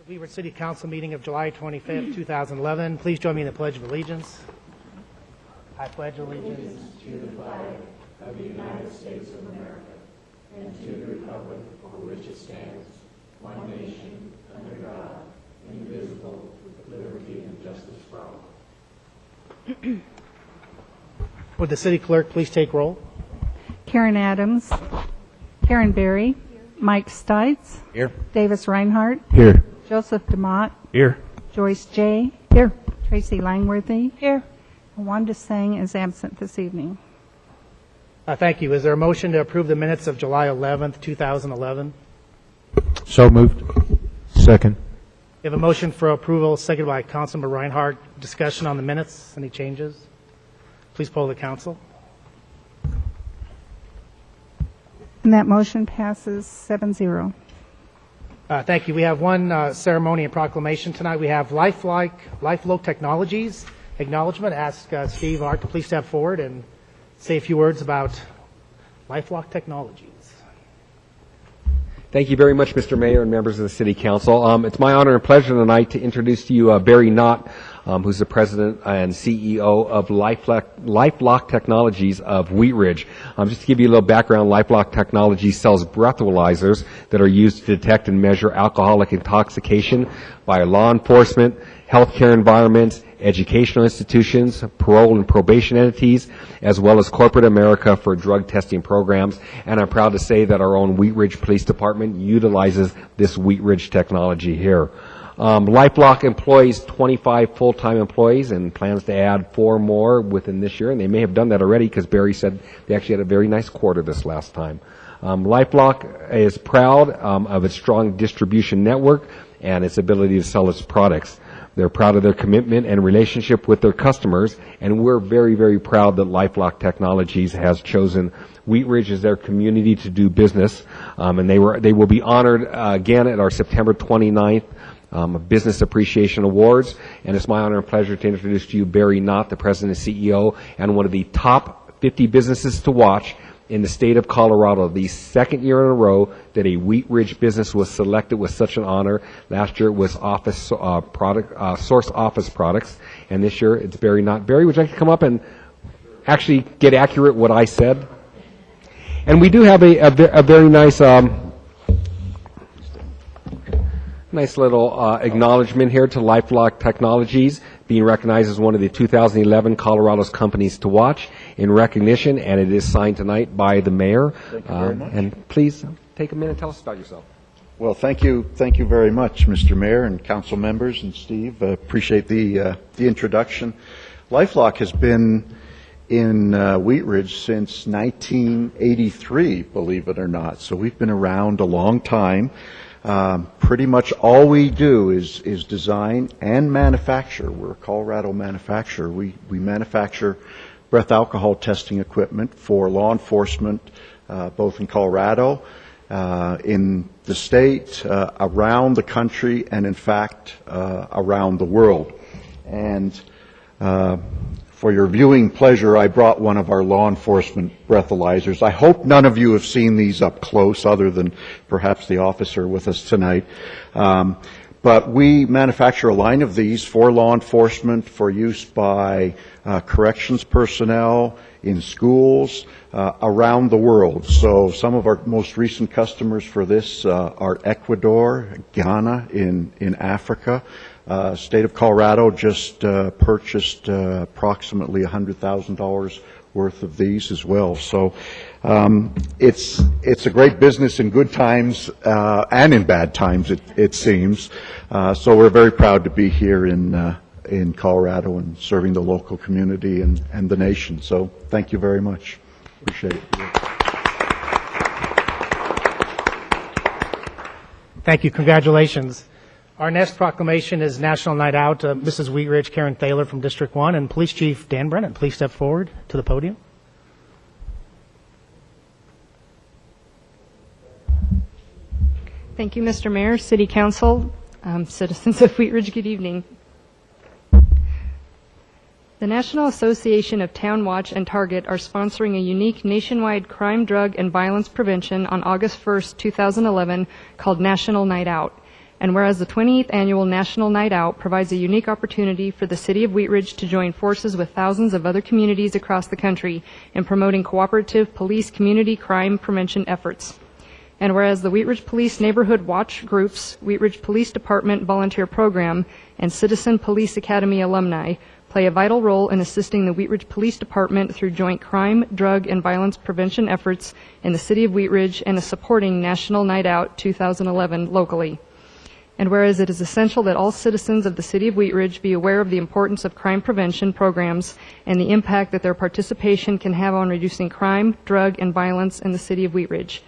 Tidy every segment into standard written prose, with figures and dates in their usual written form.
Weaver City Council meeting of July 25th, 2011. Please join me in the Pledge of Allegiance. I pledge allegiance to the flag of the United States of America and to the republic for which it stands, one nation, under God, indivisible, with liberty and justice for all. Would the city clerk please take roll? Karen Adams. Karen Berry. Mike Stites. Here. Davis Reinhardt. Here. Joseph DeMott. Here. Joyce J. Here. Tracy Langworthy. Here. Wanda Sang is absent this evening. Thank you. Is there a motion to approve the minutes of July 11th, 2011? So moved. Second. We have a motion for approval, seconded by Councilmember Reinhardt. Discussion on the minutes. Any changes? Please poll the council. And that motion passes 7-0. Thank you. We have one ceremony and proclamation tonight. We have LifeLock Technologies acknowledgement. Ask Steve Art to please step forward and say a few words about LifeLock Technologies. Thank you very much, Mr. Mayor and members of the City Council. It's my honor and pleasure tonight to introduce to you Barry Knott, who's the president and CEO of LifeLock Technologies of Wheat Ridge. Just to give you a little background, LifeLock Technologies sells breathalyzers that are used to detect and measure alcoholic intoxication by law enforcement, healthcare environments, educational institutions, parole and probation entities, as well as corporate America for drug testing programs. And I'm proud to say that our own Wheat Ridge Police Department utilizes this Wheat Ridge technology here. LifeLock employs 25 full-time employees and plans to add 4 more within this year, and they may have done that already because Barry said they actually had a very nice quarter this last time. LifeLock is proud of its strong distribution network and its ability to sell its products. They're proud of their commitment and relationship with their customers, and we're very, very proud that LifeLock Technologies has chosen Wheat Ridge as their community to do business, and they will be honored again at our September 29th Business Appreciation Awards. And it's my honor and pleasure to introduce to you Barry Knott, the President and CEO, and one of the top 50 businesses to watch in the state of Colorado, the second year in a row that a Wheat Ridge business was selected with such an honor. Last year it was Source Office Products, and this year it's Barry Knott. Barry, would you like to come up and actually get accurate what I said? And we do have a very nice nice little acknowledgement here to LifeLock Technologies, being recognized as one of the 2011 Colorado's Companies to Watch in recognition, and it is signed tonight by the mayor. Thank you very much. And please take a minute and tell us about yourself. Well, thank you very much, Mr. Mayor and council members and Steve. Appreciate the introduction. LifeLock has been in Wheat Ridge since 1983, believe it or not. So we've been around a long time. Pretty much all we do is design and manufacture. We're a Colorado manufacturer. We manufacture breath alcohol testing equipment for law enforcement, both in Colorado, in the state, around the country, and in fact, around the world. And for your viewing pleasure, I brought one of our law enforcement breathalyzers. I hope none of you have seen these up close, other than perhaps the officer with us tonight. But we manufacture a line of these for law enforcement, for use by corrections personnel, in schools, around the world. So some of our most recent customers for this are Ecuador, Ghana in Africa. State of Colorado just purchased approximately $100,000 worth of these as well. So it's a great business in good times and in bad times, it seems. So we're very proud to be here in Colorado and serving the local community and the nation. So thank you very much. Appreciate it. Thank you. Congratulations. Our next proclamation is National Night Out. Mrs. Wheat Ridge, Karen Thaler from District 1, and Police Chief Dan Brennan, please step forward to the podium. Thank you, Mr. Mayor, City Council, citizens of Wheat Ridge, good evening. The National Association of Town Watch and Target are sponsoring a unique nationwide crime, drug, and violence prevention on August 1st, 2011, called National Night Out. And whereas the 28th Annual National Night Out provides a unique opportunity for the City of Wheat Ridge to join forces with thousands of other communities across the country in promoting cooperative police community crime prevention efforts. And whereas the Wheat Ridge Police Neighborhood Watch Groups, Wheat Ridge Police Department Volunteer Program, and Citizen Police Academy alumni play a vital role in assisting the Wheat Ridge Police Department through joint crime, drug, and violence prevention efforts in the City of Wheat Ridge and is supporting National Night Out 2011 locally. And whereas it is essential that all citizens of the City of Wheat Ridge be aware of the importance of crime prevention programs and the impact that their participation can have on reducing crime, drug, and violence in the City of Wheat Ridge.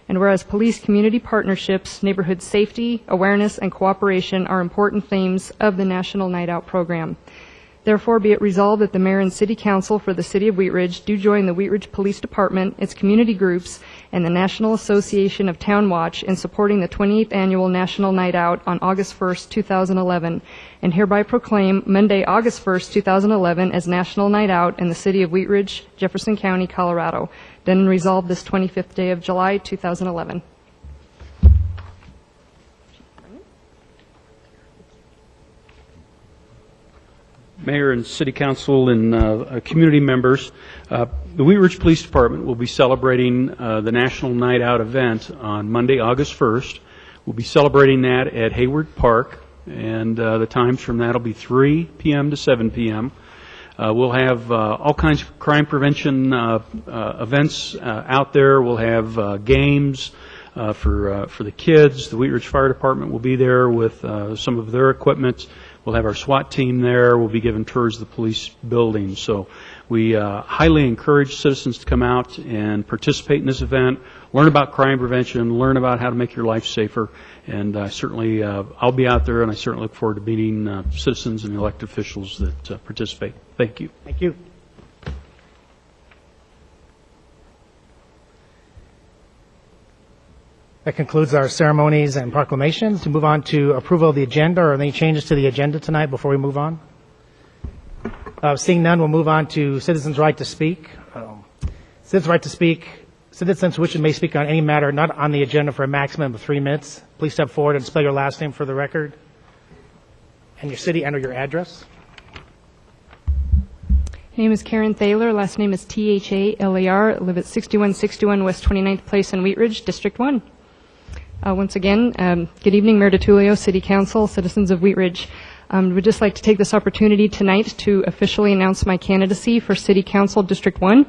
And whereas police community partnerships, neighborhood safety, awareness, and cooperation are important themes of the National Night Out program. Therefore, be it resolved that the Mayor and City Council for the City of Wheat Ridge do join the Wheat Ridge Police Department, its community groups, and the National Association of Town Watch in supporting the 28th Annual National Night Out on August 1st, 2011, and hereby proclaim Monday, August 1st, 2011 as National Night Out in the City of Wheat Ridge, Jefferson County, Colorado. Done and resolved this 25th day of July, 2011. Mayor and City Council and community members, the Wheat Ridge Police Department will be celebrating the National Night Out event on Monday, August 1st. We'll be celebrating that at Hayward Park, and the times from that will be 3 p.m. to 7 p.m. We'll have all kinds of crime prevention events out there. We'll have games for the kids. The Wheat Ridge Fire Department will be there with some of their equipment. We'll have our SWAT team there. We'll be giving tours of the police building. So we highly encourage citizens to come out and participate in this event, learn about crime prevention, learn about how to make your life safer. And certainly I'll be out there, and I certainly look forward to meeting citizens and elected officials that participate. Thank you. Thank you. That concludes our ceremonies and proclamations. To move on to approval of the agenda, or any changes to the agenda tonight before we move on? Seeing none, we'll move on to citizens' right to speak. Citizens' right to speak. Citizens wishing may speak on any matter not on the agenda for a maximum of 3 minutes. Please step forward and spell your last name for the record, and your city and/or your address. Name is Karen Thaler. Last name is Thalar. Live at 6161 West 29th Place in Wheat Ridge, District 1. Once again, good evening, Mayor DiTullio, City Council, citizens of Wheat Ridge. Would just like to take this opportunity tonight to officially announce my candidacy for City Council District 1.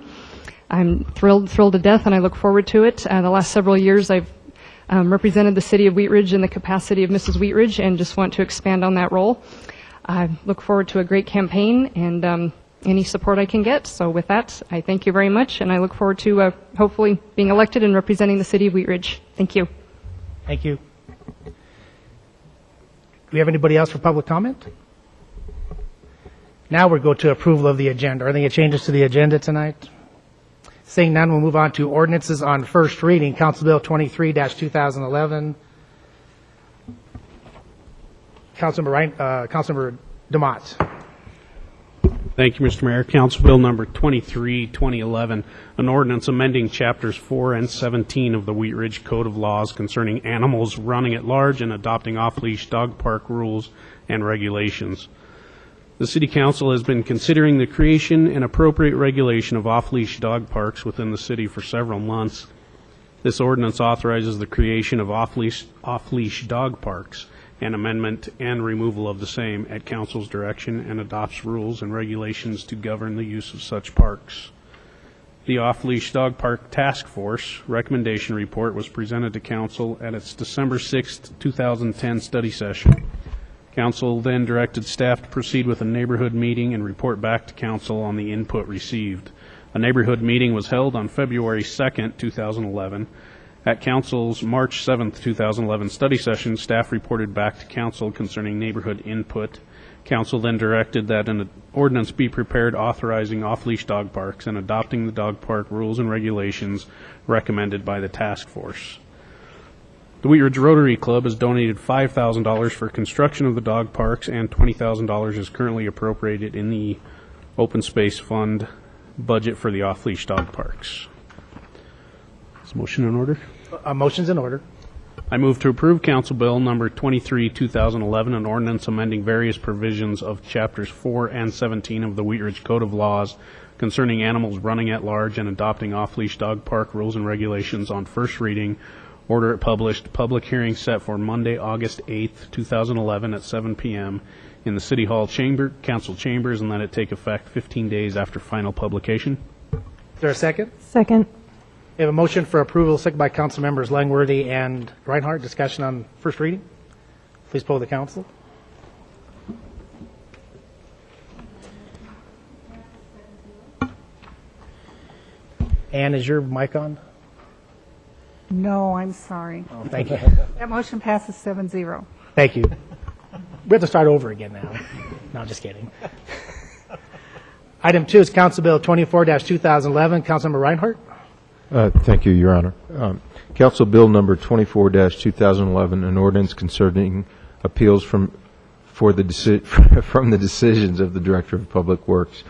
I'm thrilled to death, and I look forward to it. The last several years, I've represented the City of Wheat Ridge in the capacity of Mrs. Wheat Ridge, and just want to expand on that role. I look forward to a great campaign and any support I can get. So with that, I thank you very much, and I look forward to hopefully being elected and representing the City of Wheat Ridge. Thank you. Thank you. Do we have anybody else for public comment? Now we'll go to approval of the agenda. Are there any changes to the agenda tonight? Seeing none, we'll move on to ordinances on first reading. Council Bill 23-2011. Councilmember DeMott. Thank you, Mr. Mayor. Council Bill number 23, 2011, an ordinance amending chapters 4 and 17 of the Wheat Ridge Code of Laws concerning animals running at large and adopting off-leash dog park rules and regulations. The City Council has been considering the creation and appropriate regulation of off-leash dog parks within the city for several months. This ordinance authorizes the creation of off-leash dog parks, and amendment and removal of the same at Council's direction, and adopts rules and regulations to govern the use of such parks. The Off-Leash Dog Park Task Force recommendation report was presented to Council at its December 6, 2010 study session. Council then directed staff to proceed with a neighborhood meeting and report back to Council on the input received. A neighborhood meeting was held on February 2, 2011. At Council's March 7, 2011 study session, staff reported back to Council concerning neighborhood input. Council then directed that an ordinance be prepared authorizing off-leash dog parks and adopting the dog park rules and regulations recommended by the task force. The Wheat Ridge Rotary Club has donated $5,000 for construction of the dog parks, and $20,000 is currently appropriated in the open space fund budget for the off-leash dog parks. Is motion in order? Motion's in order. I move to approve Council Bill Number 23, 2011, an ordinance amending various provisions of Chapters 4 and 17 of the Wheat Ridge Code of Laws concerning animals running at large and adopting off-leash dog park rules and regulations on first reading, order it published, public hearing set for Monday, August 8th, 2011 at 7 p.m. in the City Hall Council Chambers, and let it take effect 15 days after final publication. Is there a second? Second. We have a motion for approval, second by Council Members Langworthy and Reinhardt. Discussion on first reading. Please poll the council. Ann, is your mic on? No, I'm sorry. Oh, thank you. That motion passes 7-0. Thank you. We have to start over again now. No, just kidding. Item 2 is Council Bill 24-2011. Councilmember Reinhardt. Thank you, Your Honor. Council Bill Number 24-2011, an ordinance concerning appeals from the decisions of the Director of Public Works.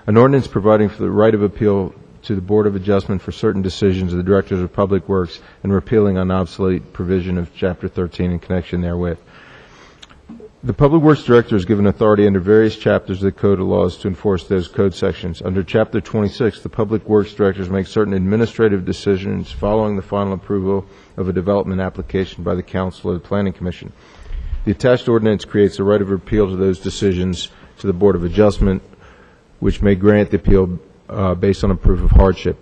An ordinance providing for the right of appeal to the Board of Adjustment for certain decisions of the Directors of Public Works and repealing an obsolete provision of Chapter 13 in connection therewith. The Public Works Director is given authority under various chapters of the Code of Laws to enforce those code sections. Under Chapter 26, the Public Works Directors make certain administrative decisions following the final approval of a development application by the Council or the Planning Commission. The attached ordinance creates a right of appeal to those decisions to the Board of Adjustment, which may grant the appeal based on a proof of hardship.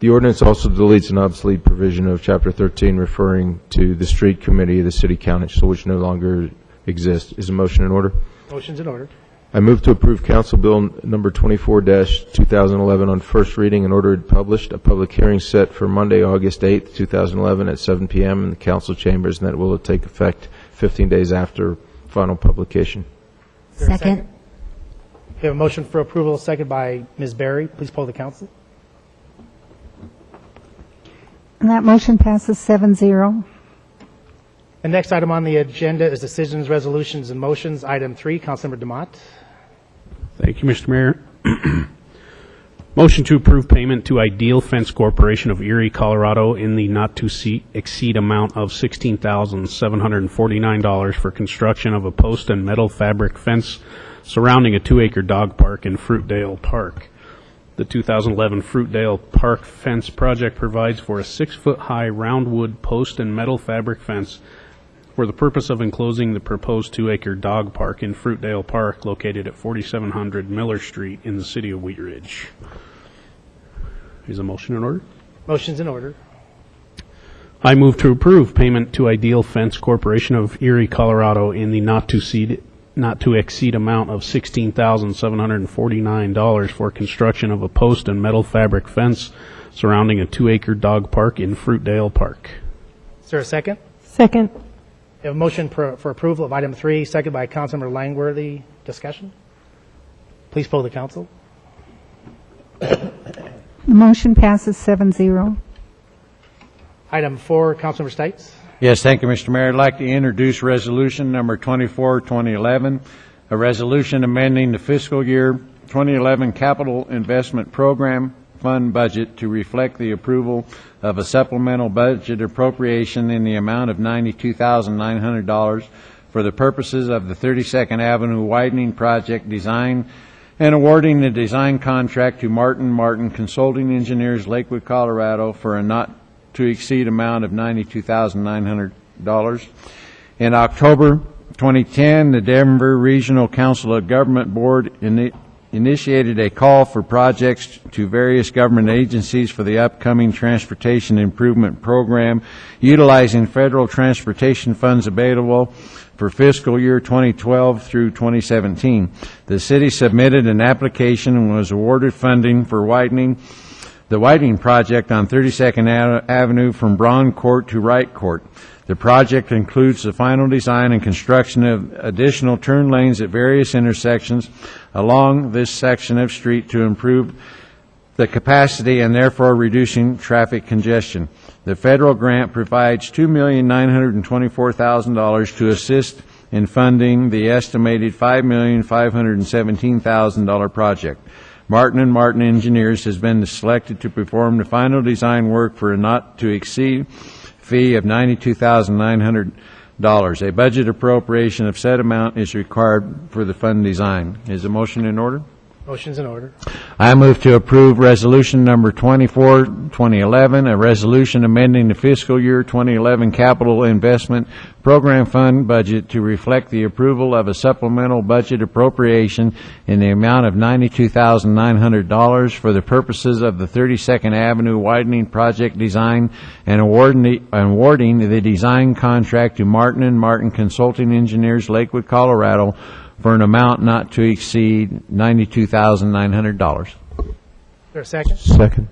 The ordinance also deletes an obsolete provision of Chapter 13 referring to the Street Committee of the City Council, which no longer exists. Is a motion in order? Motion's in order. I move to approve Council Bill Number 24-2011 on first reading and order it published. A public hearing set for Monday, August 8th, 2011 at 7 p.m. in the Council Chambers, and that will take effect 15 days after final publication. Is there a second? We have a motion for approval, second by Ms. Berry. Please poll the council. And that motion passes 7-0. The next item on the agenda is decisions, resolutions, and motions. Item 3, Councilmember Demott. Thank you, Mr. Mayor. Motion to approve payment to Ideal Fence Corporation of Erie, Colorado in the not-to-exceed amount of $16,749 for construction of a post and metal fabric fence surrounding a 2-acre dog park in Fruitdale Park. The 2011 Fruitdale Park fence project provides for a 6-foot-high round-wood post and metal fabric fence for the purpose of enclosing the proposed 2-acre dog park in Fruitdale Park located at 4700 Miller Street in the city of Wheat Ridge. Is a motion in order? Motion's in order. I move to approve payment to Ideal Fence Corporation of Erie, Colorado in the not-to-exceed amount of $16,749 for construction of a post and metal fabric fence surrounding a 2-acre dog park in Fruitdale Park. Is there a second? Second. We have a motion for approval of item 3, second by Councilmember Langworthy. Discussion? Please poll the council. The motion passes 7-0. Item 4, Councilmember Stites. Yes, thank you, Mr. Mayor. I'd like to introduce resolution number 24-2011, a resolution amending the fiscal year 2011 capital investment program fund budget to reflect the approval of a supplemental budget appropriation in the amount of $92,900 for the purposes of the 32nd Avenue widening project design and awarding the design contract to Martin Consulting Engineers, Lakewood, Colorado for a not-to-exceed amount of $92,900. In October 2010, the Denver Regional Council of Government Board initiated a call for projects to various government agencies for the upcoming Transportation Improvement Program, utilizing federal transportation funds available for fiscal year 2012 through 2017. The city submitted an application and was awarded funding for the widening project on 32nd Avenue from Braun Court to Wright Court. The project includes the final design and construction of additional turn lanes at various intersections along this section of street to improve the capacity and therefore reducing traffic congestion. The federal grant provides $2,924,000 to assist in funding the estimated $5,517,000 project. Martin & Martin Engineers has been selected to perform the final design work for a not-to-exceed fee of $92,900. A budget appropriation of said amount is required for the fund design. Is the motion in order? Motion's in order. I move to approve Resolution Number 24, 2011, a resolution amending the fiscal year 2011 Capital Investment Program Fund budget to reflect the approval of a supplemental budget appropriation in the amount of $92,900 for the purposes of the 32nd Avenue widening project design and awarding the design contract to Martin & Martin Consulting Engineers, Lakewood, Colorado, for an amount not to exceed $92,900. Is there a second? Second.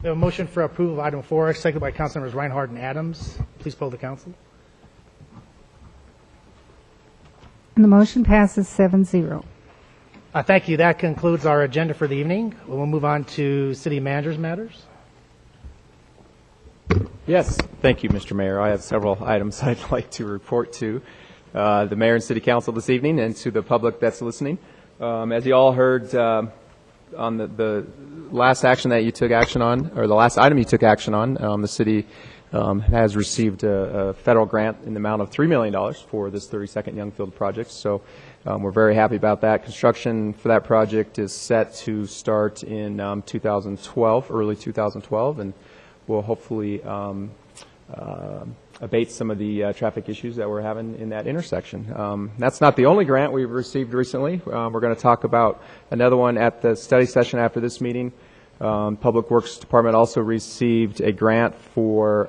We have a motion for approval of item 4, seconded by Councilmembers Reinhardt and Adams. Please poll the council. And the motion passes 7-0. Thank you. That concludes our agenda for the evening. We'll move on to city manager's matters. Yes, thank you, Mr. Mayor. I have several items I'd like to report to the mayor and city council this evening and to the public that's listening. As you all heard on the last action that you took action on, or the last item you took action on, the city has received a federal grant in the amount of $3 million for this 32nd Youngfield project. So we're very happy about that. Construction for that project is set to start in 2012, early 2012, and will hopefully abate some of the traffic issues that we're having in that intersection. That's not the only grant we've received recently. We're going to talk about another one at the study session after this meeting. Public Works Department also received a grant for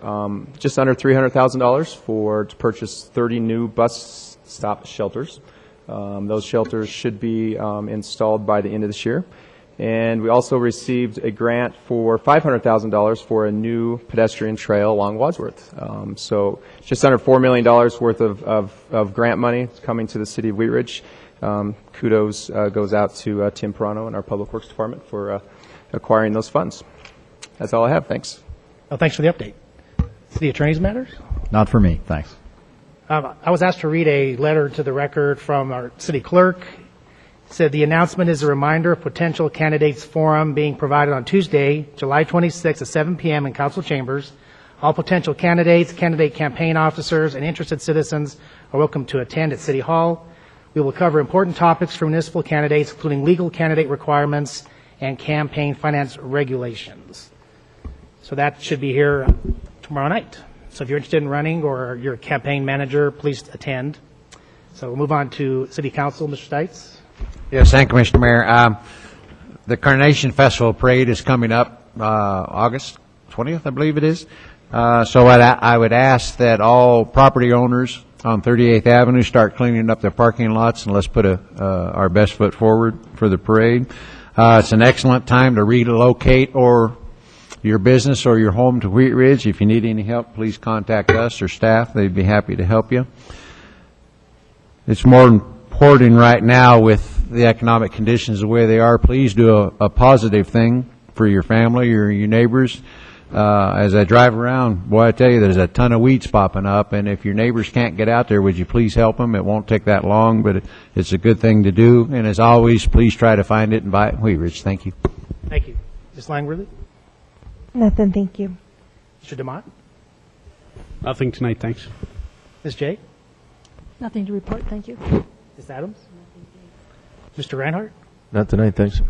just under $300,000 to purchase 30 new bus stop shelters. Those shelters should be installed by the end of this year. And we also received a grant for $500,000 for a new pedestrian trail along Wadsworth. So just under $4 million worth of grant money coming to the city of Wheat Ridge. Kudos goes out to Tim Perano and our Public Works Department for acquiring those funds. That's all I have. Thanks. Well, thanks for the update. City attorney's matters? Not for me, thanks. I was asked to read a letter to the record from our city clerk. It said the announcement is a reminder of potential candidates forum being provided on Tuesday, July 26th at 7 p.m. in council chambers. All potential candidates, candidate campaign officers, and interested citizens are welcome to attend at City Hall. We will cover important topics for municipal candidates, including legal candidate requirements and campaign finance regulations. So that should be here tomorrow night. So if you're interested in running or you're a campaign manager, please attend. So we'll move on to City Council. Mr. Stites. Yes, thank you, Mr. Mayor. The Carnation Festival Parade is coming up August 20th, I believe it is. So I would ask that all property owners on 38th Avenue start cleaning up their parking lots, and let's put our best foot forward for the parade. It's an excellent time to relocate or your business or your home to Wheat Ridge. If you need any help, please contact us or staff. They'd be happy to help you. It's more important right now with the economic conditions the way they are. Please do a positive thing for your family or your neighbors. As I drive around, boy, I tell you, there's a ton of weeds popping up, and if your neighbors can't get out there, would you please help them? It won't take that long, but it's a good thing to do. And as always, please try to find it and buy it in Wheat Ridge. Thank you. Thank you. Ms. Langworthy? Nothing, thank you. Mr. DeMott? Nothing tonight, thanks. Ms. Jay? Nothing to report, thank you. Ms. Adams? Mr. Reinhardt? Not tonight, thanks.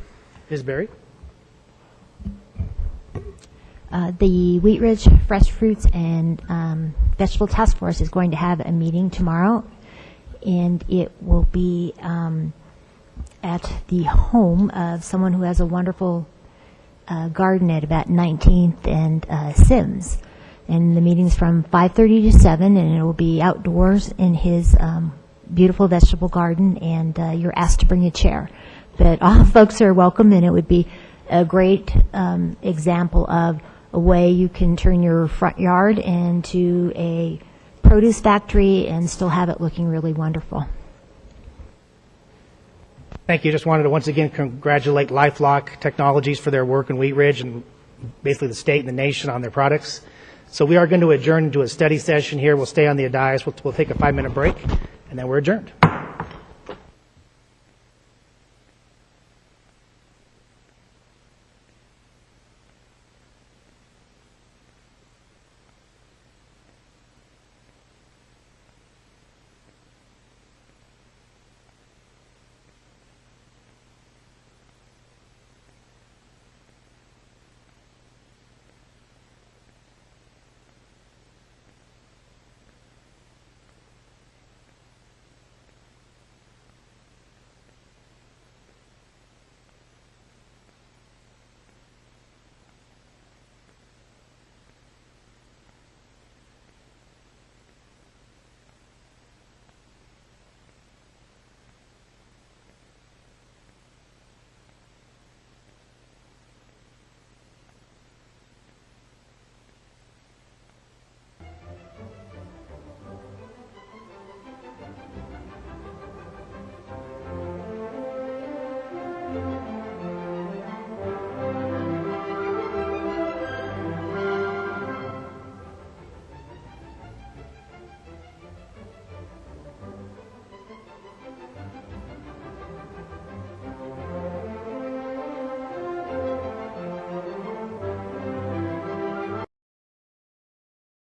Ms. Berry? The Wheat Ridge Fresh Fruits and Vegetable Task Force is going to have a meeting tomorrow, and it will be at the home of someone who has a wonderful garden at about 19th and Sims. And the meeting's from 5:30 to 7, and it will be outdoors in his beautiful vegetable garden, and you're asked to bring a chair. But all folks are welcome, and it would be a great example of a way you can turn your front yard into a produce factory and still have it looking really wonderful. Thank you. Just wanted to once again congratulate LifeLock Technologies for their work in Wheat Ridge and basically the state and the nation on their products. So we are going to adjourn into a study session here. We'll stay on the dais. We'll take a 5-minute break, and then we're adjourned. you.